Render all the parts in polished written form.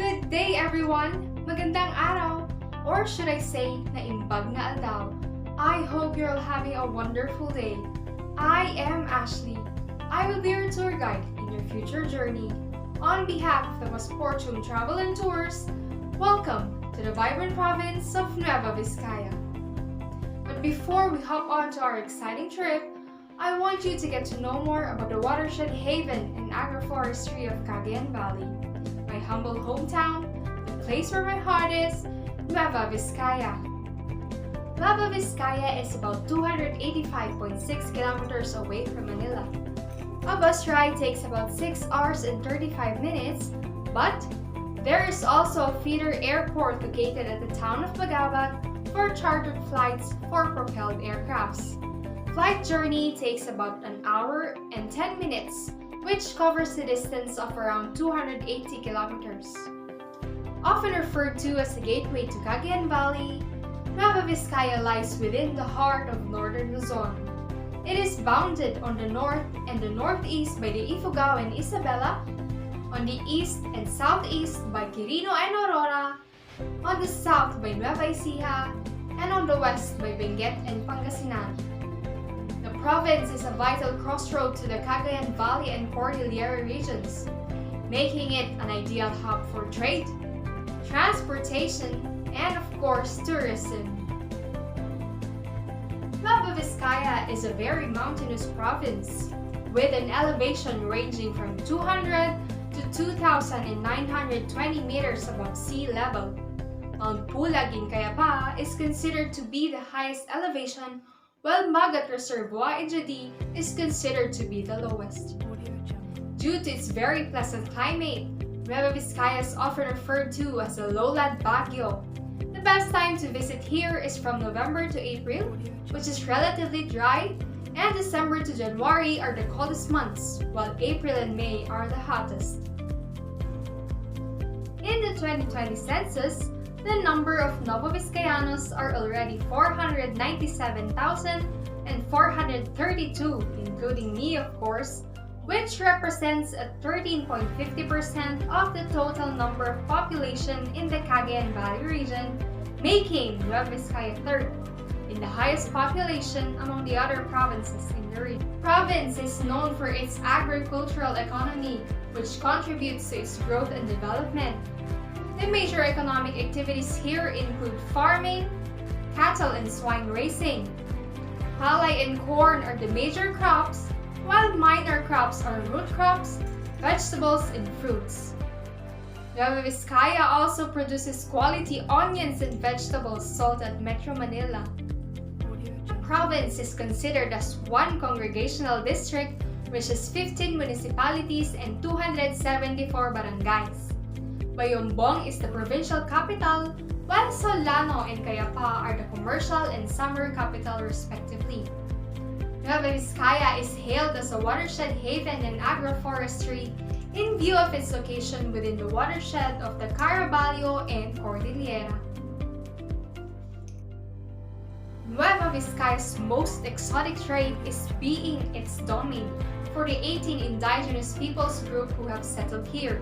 Good day everyone! Magandang araw! Or should I say, naimbag nga aldaw. I hope you're all having a wonderful day. I am Ashley. I will be your tour guide in your future journey. On behalf of the Passportum Travel and Tours, welcome to the vibrant province of Nueva Vizcaya. But before we hop on to our exciting trip, I want you to get to know more about the watershed haven and agroforestry of Cagayan Valley, my humble hometown, the place where my heart is, Nueva Vizcaya. Nueva Vizcaya is about 285.6 kilometers away from Manila. A bus ride takes about 6 hours and 35 minutes, but there is also a feeder airport located at the town of Bagabag for chartered flights for propelled aircrafts. Flight journey takes about an hour and 10 minutes, which covers the distance of around 280 kilometers. Often referred to as the gateway to Cagayan Valley, Nueva Vizcaya lies within the heart of northern Luzon. It is bounded on the north and the northeast by the Ifugao and Isabela, on the east and southeast by Quirino and Aurora, on the south by Nueva Ecija, and on the west by Benguet and Pangasinan. The province is a vital crossroad to the Cagayan Valley and Cordillera regions, making it an ideal hub for trade, transportation, and of course tourism. Nueva Vizcaya is a very mountainous province, with an elevation ranging from 200 to 2,920 meters above sea level. Mount Pulag in Cayapa is considered to be the highest elevation, while Magat Reservoir in Jodi is considered to be the lowest. Due to its very pleasant climate, Nueva Vizcaya is often referred to as a lowland Baguio. The best time to visit here is from November to April, which is relatively dry, and December to January are the coldest months, while April and May are the hottest. In the 2020 census, the number of Novo Vizcayanos are already 497,432, including me of course, which represents a 13.50% of the total number of population in the Cagayan Valley region, making Nueva Vizcaya third in the highest population among the other provinces in the region. The province is known for its agricultural economy, which contributes to its growth and development. The major economic activities here include farming, cattle and swine raising. Palay and corn are the major crops, while minor crops are root crops, vegetables, and fruits. Nueva Vizcaya also produces quality onions and vegetables sold at Metro Manila. The province is considered as one congregational district, which has 15 municipalities and 274 barangays. Bayombong is the provincial capital, while Solano and Cayapa are the commercial and summer capital respectively. Nueva Vizcaya is hailed as a watershed haven and agroforestry in view of its location within the watershed of the Caraballo and Cordillera. Nueva Vizcaya's most exotic trait is being its domain for the 18 indigenous peoples group who have settled here,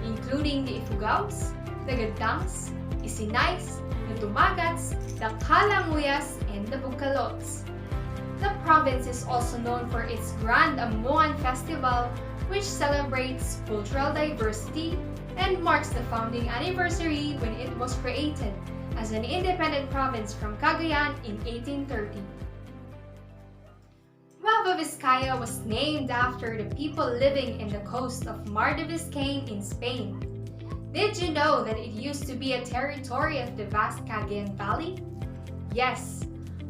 including the Ifugaos, the Gadangs, Isinays, the Tumagats, the Kalanguyas, and the Bugkalots. The province is also known for its Grand Amuan Festival, which celebrates cultural diversity and marks the founding anniversary when it was created as an independent province from Cagayan in 1830. Nueva Vizcaya was named after the people living in the coast of Mar de Biscayne in Spain. Did you know that it used to be a territory of the vast Cagayan Valley? Yes,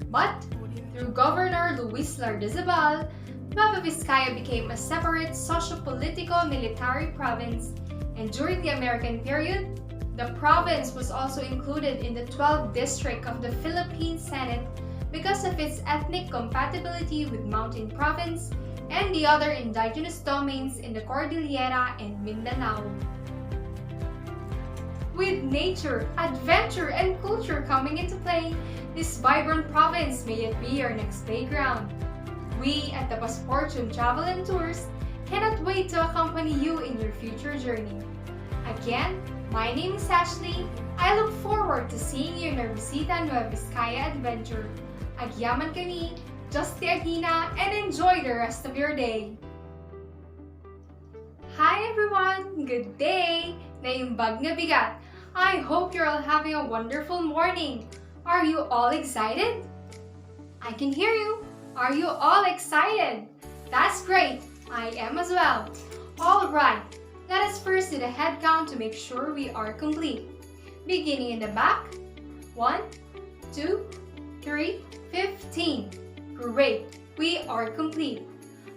but through Governor Luis Lardizabal, Nueva Vizcaya became a separate socio-political military province, and during the American period, the province was also included in the 12th district of the Philippine Senate because of its ethnic compatibility with Mountain Province and the other indigenous domains in the Cordillera and Mindanao. With nature, adventure, and culture coming into play, this vibrant province may yet be your next playground. We at the Passportum Travel and Tours cannot wait to accompany you in your future journey. Again, my name is Ashley. I look forward to seeing you in our Visita Nueva Vizcaya adventure. Agyaman kami, just the Agina, and enjoy the rest of your day. Hi everyone! Good day! Naimbag nga bigat. I hope you're all having a wonderful morning. Are you all excited? I can hear you. Are you all excited? That's great. I am as well. Alright, let us first do the head count to make sure we are complete. Beginning in the back. 1, 2, 3, 15. Great, we are complete.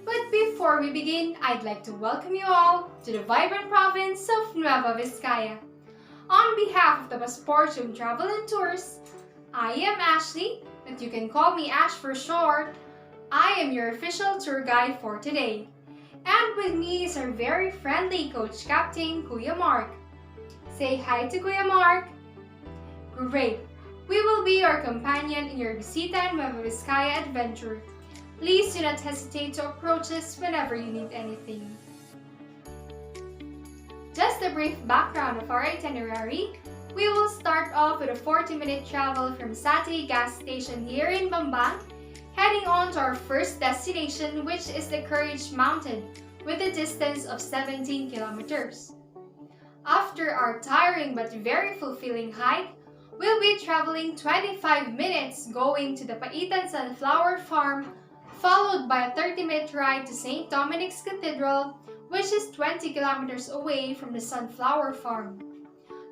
But before we begin, I'd like to welcome you all to the vibrant province of Nueva Vizcaya. On behalf of the Pasportium Travel and Tours, I am Ashley, but you can call me Ash for short. I am your official tour guide for today. And with me is our very friendly Coach Captain, Kuya Mark. Say hi to Kuya Mark. Great! We will be your companion in your Visita Nueva Vizcaya adventure. Please do not hesitate to approach us whenever you need anything. Just a brief background of our itinerary. We will start off with a 40-minute travel from Satay gas station here in Bambang, heading on to our first destination, which is the Courage Mountain, with a distance of 17 kilometers. After our tiring but very fulfilling hike, we'll be traveling 25 minutes going to the Paitan Sunflower Farm, followed by a 30-minute ride to St. Dominic's Cathedral, which is 20 kilometers away from the Sunflower Farm.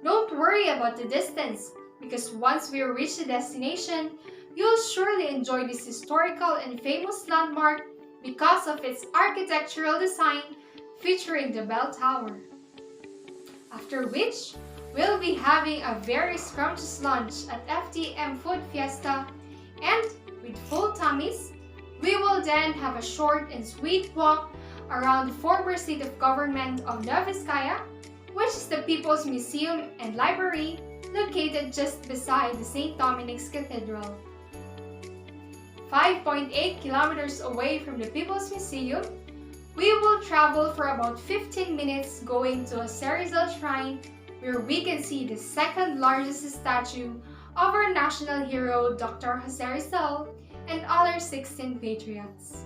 Don't worry about the distance, because once we reach the destination, you'll surely enjoy this historical and famous landmark because of its architectural design featuring the bell tower. After which, we'll be having a very scrumptious lunch at FTM Food Fiesta, and with full tummies, we will then have a short and sweet walk around the former seat of government of Nueva Vizcaya, which is the People's Museum and Library located just beside the St. Dominic's Cathedral. 5.8 kilometers away from the People's Museum, we will travel for about 15 minutes going to a Cerizal Shrine where we can see the second largest statue of our national hero Dr. Jose Rizal and other 16 patriots.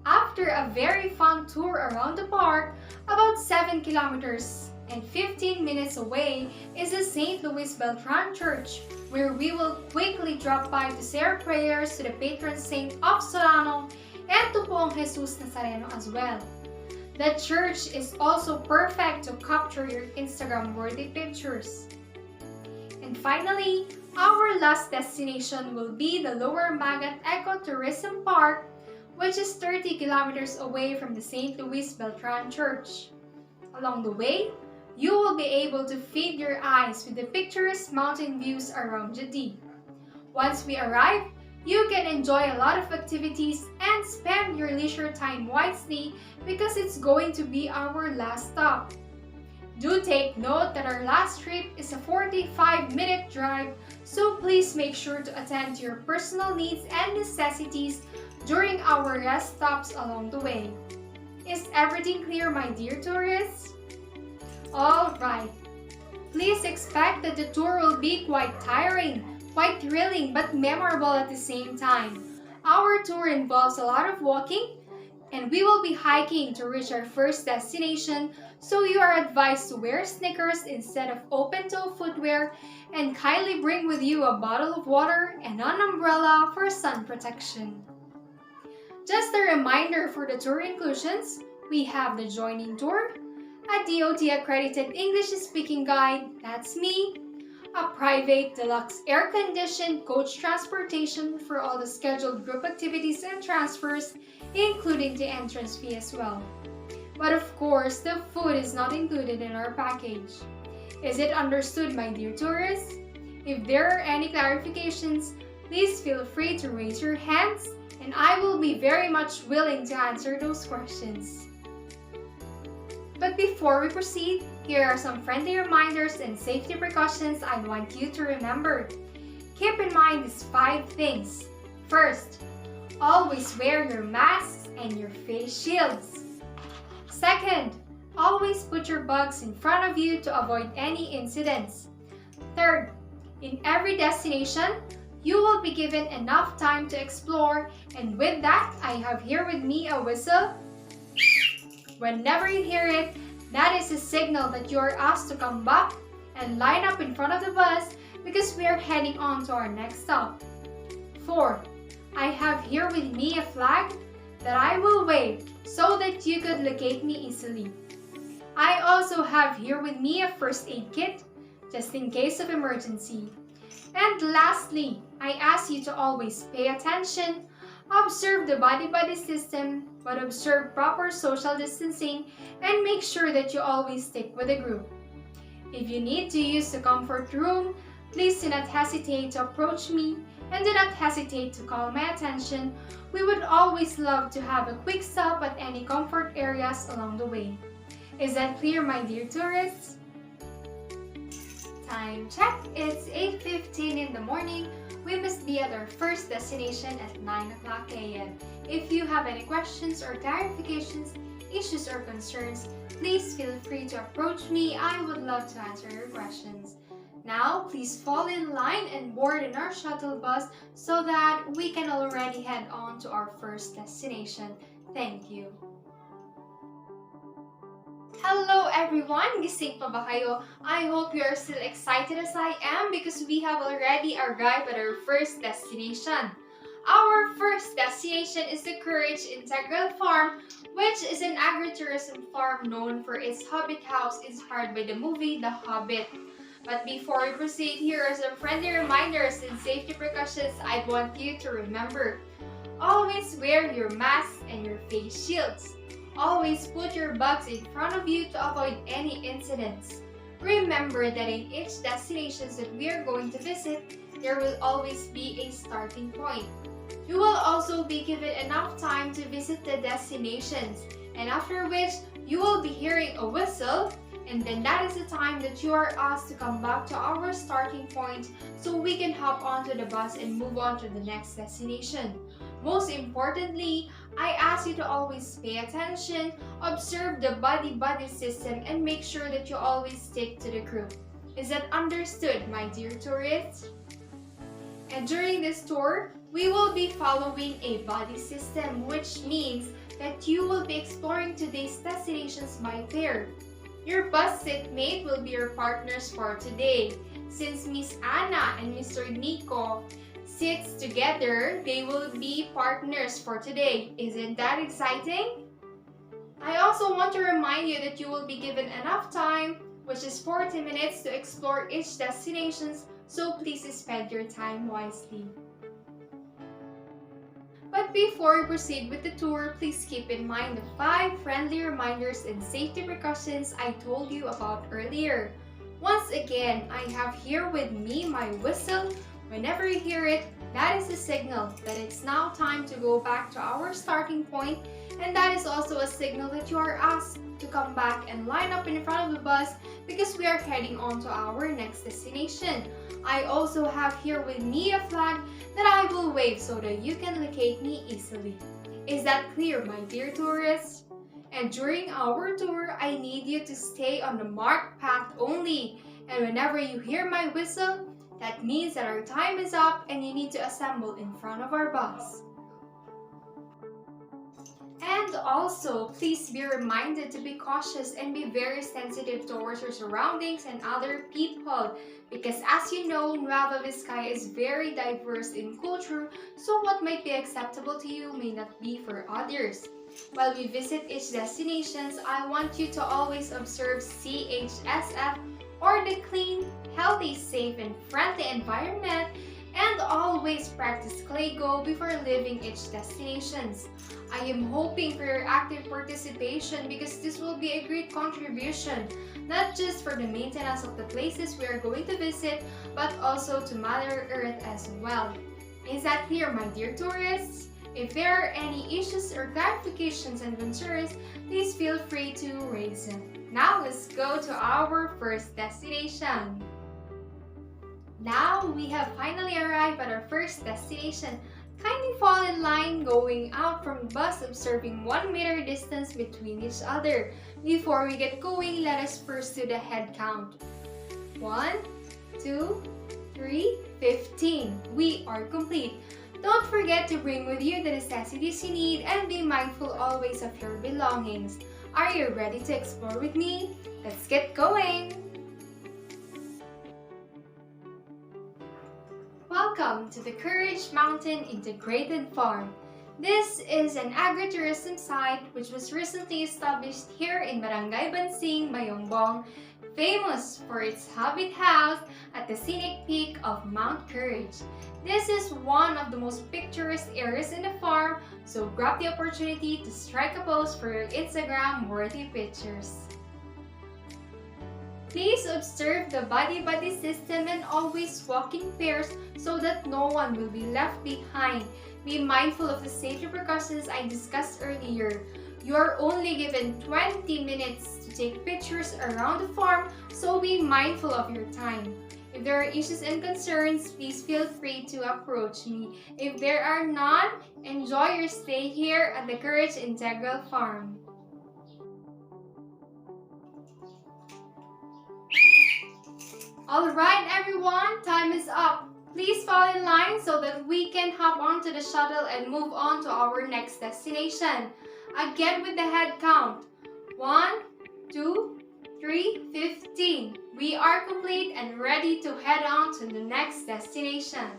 After a very fun tour around the park, about 7 kilometers and 15 minutes away is the St. Luis Beltran Church, where we will quickly drop by to say our prayers to the patron saint of Solano and to Poong Jesus Nazareno as well. The church is also perfect to capture your Instagram-worthy pictures. And finally, our last destination will be the Lower Magat Ecotourism Park, which is 30 kilometers away from the St. Luis Beltran Church. Along the way, you will be able to feed your eyes with the picturesque mountain views around Jati. Once we arrive, you can enjoy a lot of activities and spend your leisure time wisely because it's going to be our last stop. Do take note that our last trip is a 45-minute drive, so please make sure to attend to your personal needs and necessities during our rest stops along the way. Is everything clear, my dear tourists? Alright, please expect that the tour will be quite tiring, quite thrilling, but memorable at the same time. Our tour involves a lot of walking, and we will be hiking to reach our first destination, so you are advised to wear sneakers instead of open-toe footwear, and kindly bring with you a bottle of water and an umbrella for sun protection. Just a reminder for the tour inclusions, we have the joining tour, a DOT-accredited English-speaking guide, that's me, a private deluxe air-conditioned coach transportation for all the scheduled group activities and transfers, including the entrance fee as well. But of course, the food is not included in our package. Is it understood, my dear tourists? If there are any clarifications, please feel free to raise your hands, and I will be very much willing to answer those questions. But before we proceed, here are some friendly reminders and safety precautions I want you to remember. Keep in mind these 5 things. First, always wear your masks and your face shields. Second, Always put your bags in front of you to avoid any incidents. Third, in every destination, you will be given enough time to explore, and with that, I have here with me a whistle. Whenever you hear it, that is a signal that you are asked to come back and line up in front of the bus because we are heading on to our next stop. 4. I have here with me a flag that I will wave so that you could locate me easily. I also have here with me a first aid kit just in case of emergency. And lastly, I ask you to always pay attention, observe the body-body system, but observe proper social distancing and make sure that you always stick with the group. If you need to use the comfort room, please do not hesitate to approach me and do not hesitate to call my attention. We would always love to have a quick stop at any comfort areas along the way. Is that clear, my dear tourists? Time check, it's 8:15 in the morning. We must be at our first destination at 9 o'clock a.m. If you have any questions or clarifications, issues or concerns, please feel free to approach me. I would love to answer your questions. Now, please fall in line and board in our shuttle bus so that we can already head on to our first destination. Thank you. Hello everyone! Gising pa ba kayo? I hope you are still excited as I am because we have already arrived at our first destination. Our first destination is the Courage Integral Farm, which is an agritourism farm known for its Hobbit house inspired by the movie The Hobbit. But before we proceed, here are some friendly reminders and safety precautions I want you to remember. Always wear your mask and your face shields. Always put your bags in front of you to avoid any incidents. Remember that in each destination that we are going to visit, there will always be a starting point. You will also be given enough time to visit the destinations, and after which you will be hearing a whistle, and then that is the time that you are asked to come back to our starting point so we can hop onto the bus and move on to the next destination. Most importantly, I ask you to always pay attention, observe the body-body system, and make sure that you always stick to the group. Is that understood, my dear tourists? And during this tour, we will be following a body system, which means that you will be exploring today's destinations by pair. Your bus seatmate will be your partners for today. Since Miss Anna and Mr. Nico sits together, they will be partners for today. Isn't that exciting? I also want to remind you that you will be given enough time, which is 40 minutes, to explore each destination, so please spend your time wisely. But before we proceed with the tour, please keep in mind the 5 friendly reminders and safety precautions I told you about earlier. Once again, I have here with me my whistle. Whenever you hear it, that is a signal that it's now time to go back to our starting point, and that is also a signal that you are asked to come back and line up in front of the bus because we are heading on to our next destination. I also have here with me a flag that I will wave so that you can locate me easily. Is that clear, my dear tourists? And during our tour, I need you to stay on the marked path only, and whenever you hear my whistle, that means that our time is up and you need to assemble in front of our bus. And also, please be reminded to be cautious and be very sensitive towards your surroundings and other people, because as you know, Nueva Vizcaya is very diverse in culture, so what might be acceptable to you may not be for others. While we visit each destination, I want you to always observe CHSF, or the clean, healthy, safe, and friendly environment, and always practice ClayGo before leaving each destination. I am hoping for your active participation because this will be a great contribution, not just for the maintenance of the places we are going to visit, but also to Mother Earth as well. Is that clear, my dear tourists? If there are any issues or clarifications and concerns, please feel free to raise them. Now let's go to our first destination. Now we have finally arrived at our first destination. Kindly fall in line going out from the bus, observing 1 meter distance between each other. Before we get going, let us first do the head count. 1, 2, 3, 15. We are complete. Don't forget to bring with you the necessities you need and be mindful always of your belongings. Are you ready to explore with me? Let's get going! Welcome to the Courage Mountain Integrated Farm. This is an agritourism site which was recently established here in Barangay Bansing, Bayongbong, famous for its Hobbit House at the scenic peak of Mount Courage. This is one of the most picturesque areas in the farm, so grab the opportunity to strike a pose for your Instagram-worthy pictures. Please observe the body-body system and always walk in pairs so that no one will be left behind. Be mindful of the safety precautions I discussed earlier. You are only given 20 minutes to take pictures around the farm, so be mindful of your time. If there are issues and concerns, please feel free to approach me. If there are none, enjoy your stay here at the Courage Integral Farm. Alright everyone, time is up. Please fall in line so that we can hop onto the shuttle and move on to our next destination. Again with the head count. 1, 2, 3, 15. We are complete and ready to head on to the next destination.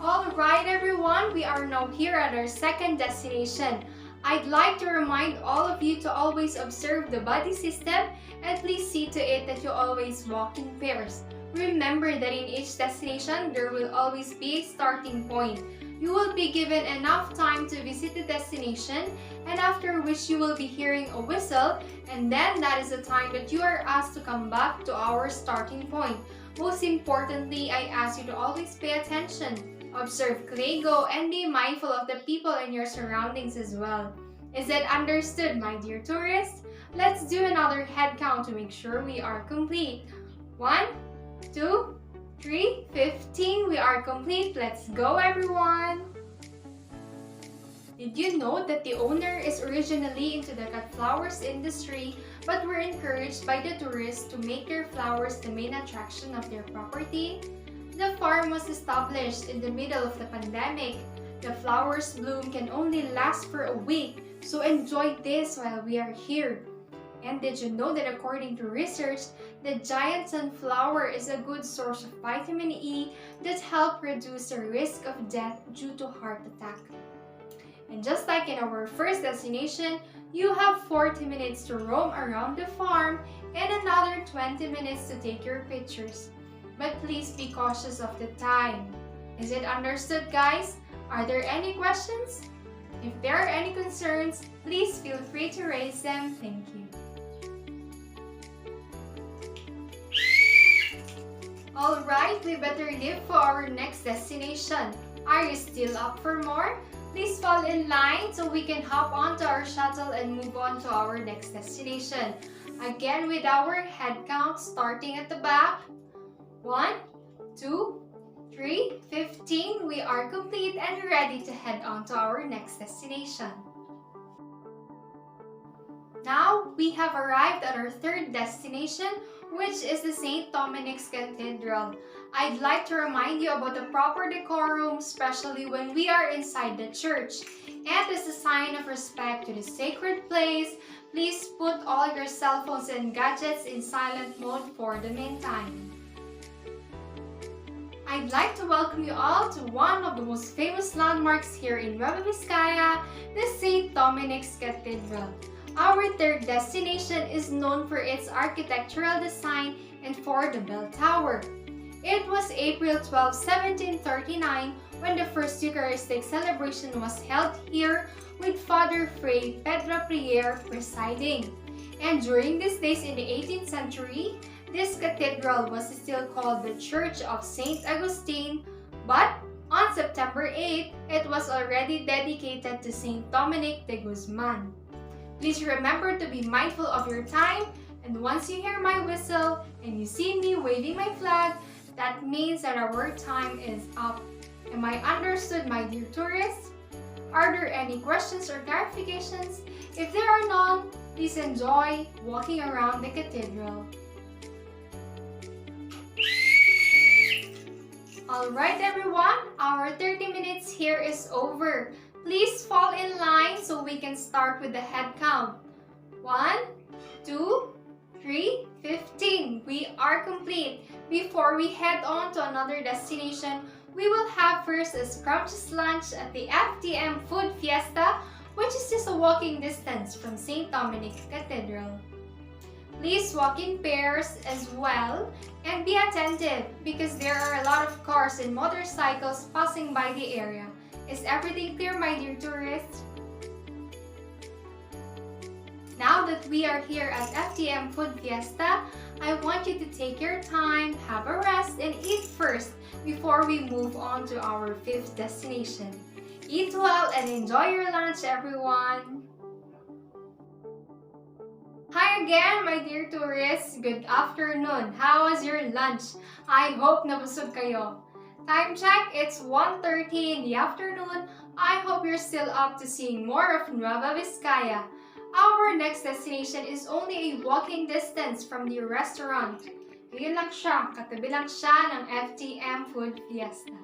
Alright everyone, we are now here at our second destination. I'd like to remind all of you to always observe the body system and please see to it that you always walk in pairs. Remember that in each destination, there will always be a starting point. You will be given enough time to visit the destination, and after which you will be hearing a whistle, and then that is the time that you are asked to come back to our starting point. Most importantly, I ask you to always pay attention, observe Clego, and be mindful of the people in your surroundings as well. Is it understood, my dear tourists? Let's do another head count to make sure we are complete. 1, 2, 3, 15. We are complete. Let's go, everyone! Did you know that the owner is originally into the cut flowers industry but were encouraged by the tourists to make their flowers the main attraction of their property? The farm was established in the middle of the pandemic. The flowers bloom can only last for a week, so enjoy this while we are here. And did you know that according to research, the giant sunflower is a good source of vitamin E that help reduce the risk of death due to heart attack? And just like in our first destination, you have 40 minutes to roam around the farm and another 20 minutes to take your pictures. But please be cautious of the time. Is it understood, guys? Are there any questions? If there are any concerns, please feel free to raise them. Thank you. Alright, we better leave for our next destination. Are you still up for more? Please fall in line so we can hop onto our shuttle and move on to our next destination. Again with our head count starting at the back. 1, 2, 3, 15. We are complete and ready to head on to our next destination. Now, we have arrived at our third destination, which is the St. Dominic's Cathedral. I'd like to remind you about the proper decorum, especially when we are inside the church. And as a sign of respect to the sacred place, please put all your cell phones and gadgets in silent mode for the meantime. I'd like to welcome you all to one of the most famous landmarks here in Nueva Vizcaya, the St. Dominic's Cathedral. Our third destination is known for its architectural design and for the bell tower. It was April 12, 1739 when the first Eucharistic celebration was held here with Father Fray Pedro Prier presiding. And during these days in the 18th century, this cathedral was still called the Church of St. Augustine, but on September 8, it was already dedicated to St. Dominic de Guzman. Please remember to be mindful of your time, and once you hear my whistle and you see me waving my flag, That means that our time is up. Am I understood, my dear tourists? Are there any questions or clarifications? If there are none, please enjoy walking around the cathedral. Alright everyone, our 30 minutes here is over. Please fall in line so we can start with the head count. 1, 2, 3, 15. We are complete. Before we head on to another destination, we will have first a scrumptious lunch at the FTM Food Fiesta, which is just a walking distance from St. Dominic Cathedral. Please walk in pairs as well and be attentive because there are a lot of cars and motorcycles passing by the area. Is everything clear, my dear tourists? Now that we are here at FTM Food Fiesta, I want you to take your time, have a rest, and eat first before we move on to our 5th destination. Eat well and enjoy your lunch, everyone! Hi again, my dear tourists! Good afternoon! How was your lunch? I hope nabusog kayo. Time check, it's 1:30 in the afternoon. I hope you're still up to seeing more of Nueva Vizcaya. Our next destination is only a walking distance from the restaurant. Yun lang siya, katabi lang siya ng FTM Food Fiesta.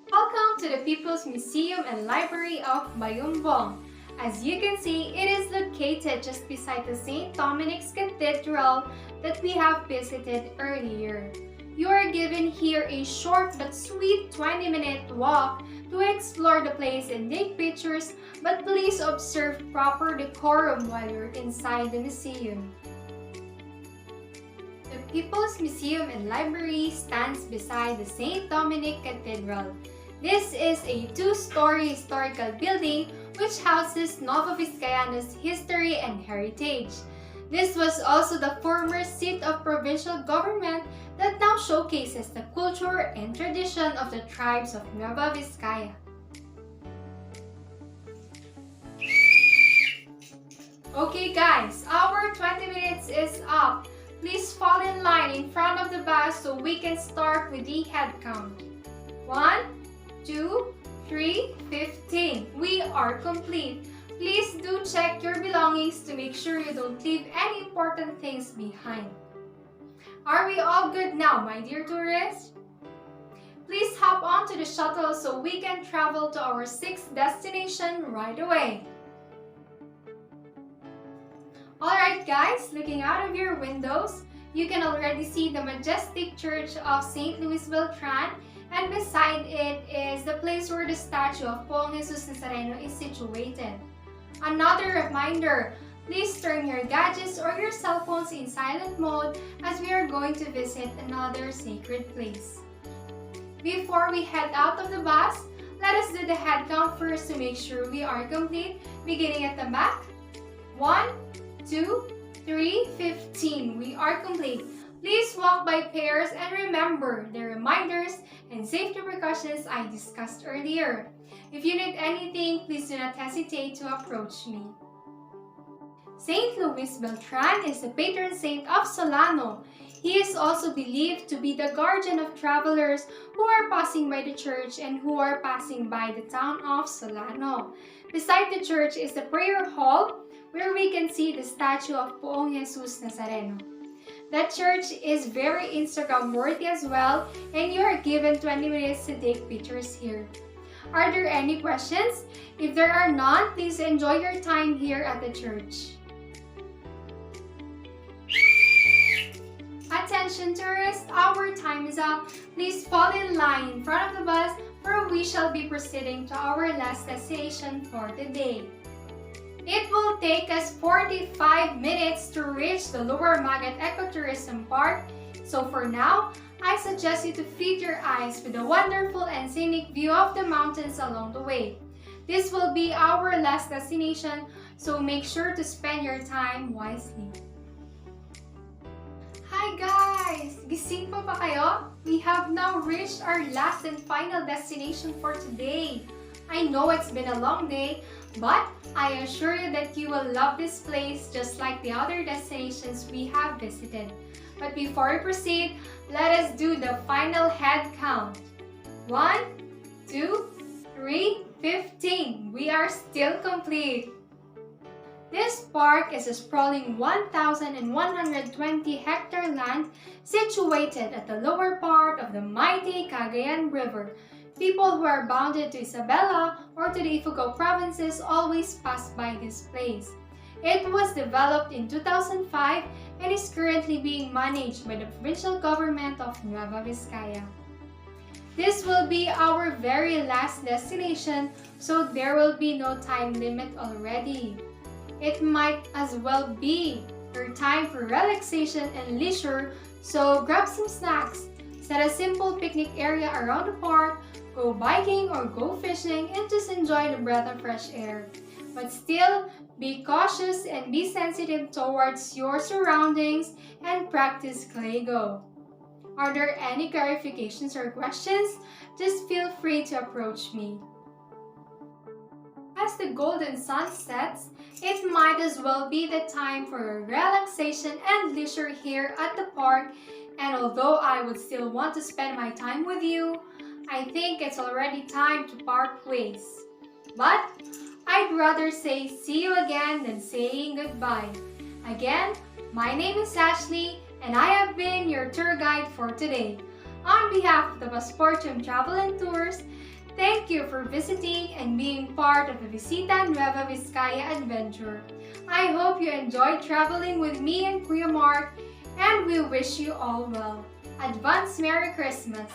Welcome to the People's Museum and Library of Bayumbong. As you can see, it is located just beside the St. Dominic's Cathedral that we have visited earlier. You are given here a short but sweet 20-minute walk to explore the place and take pictures, but please observe proper decorum while you're inside the museum. The People's Museum and Library stands beside the St. Dominic Cathedral. This is a 2-story historical building which houses Nova Vizcaya's history and heritage. This was also the former seat of provincial government that now showcases the culture and tradition of the tribes of Nueva Vizcaya. Okay guys, our 20 minutes is up. Please fall in line in front of the bus so we can start with the head count. 1, 2, 3, 15. We are complete. Please do check your belongings to make sure you don't leave any important things behind. Are we all good now, my dear tourists? Please hop onto the shuttle so we can travel to our 6th destination right away. Alright guys, looking out of your windows, you can already see the majestic church of St. Luis Beltran, and beside it is the place where the statue of Poong Jesus Nazareno is situated. Another reminder, please turn your gadgets or your cell phones in silent mode as we are going to visit another sacred place. Before we head out of the bus, let us do the head count first to make sure we are complete, beginning at the back. 1, 2, 3, 15. We are complete. Please walk by pairs and remember the reminders and safety precautions I discussed earlier. If you need anything, please do not hesitate to approach me. St. Luis Beltran is the patron saint of Solano. He is also believed to be the guardian of travelers who are passing by the church and who are passing by the town of Solano. Beside the church is the prayer hall where we can see the statue of Poong Jesus Nazareno. That church is very Instagram worthy as well, and you are given 20 minutes to take pictures here. Are there any questions? If there are none, please enjoy your time here at the church. Attention tourists, our time is up. Please fall in line in front of the bus for we shall be proceeding to our last destination for the day. It will take us 45 minutes to reach the Lower Magat Ecotourism Park. So for now, I suggest you to feed your eyes with the wonderful and scenic view of the mountains along the way. This will be our last destination, so make sure to spend your time wisely. Hi guys! Gising pa ba kayo? We have now reached our last and final destination for today. I know it's been a long day, but I assure you that you will love this place just like the other destinations we have visited. But before we proceed, let us do the final head count. 1, 2, 3, 15. We are still complete. This park is a sprawling 1,120-hectare land situated at the lower part of the mighty Cagayan River. People who are bounded to Isabela or to the Ifugao provinces always pass by this place. It was developed in 2005 and is currently being managed by the provincial government of Nueva Vizcaya. This will be our very last destination, so there will be no time limit already. It might as well be your time for relaxation and leisure, so grab some snacks, set a simple picnic area around the park, go biking or go fishing, and just enjoy the breath of fresh air. But still, be cautious and be sensitive towards your surroundings and practice Claygo. Are there any clarifications or questions? Just feel free to approach me. As the golden sun sets, it might as well be the time for relaxation and leisure here at the park, and although I would still want to spend my time with you, I think it's already time to part ways. But I'd rather say see you again than saying goodbye. Again, my name is Ashley, and I have been your tour guide for today. On behalf of the Pasportium Travel and Tours, thank you for visiting and being part of the Visita Nueva Vizcaya adventure. I hope you enjoyed traveling with me and Kuya Mark, and we wish you all well. Advance Merry Christmas!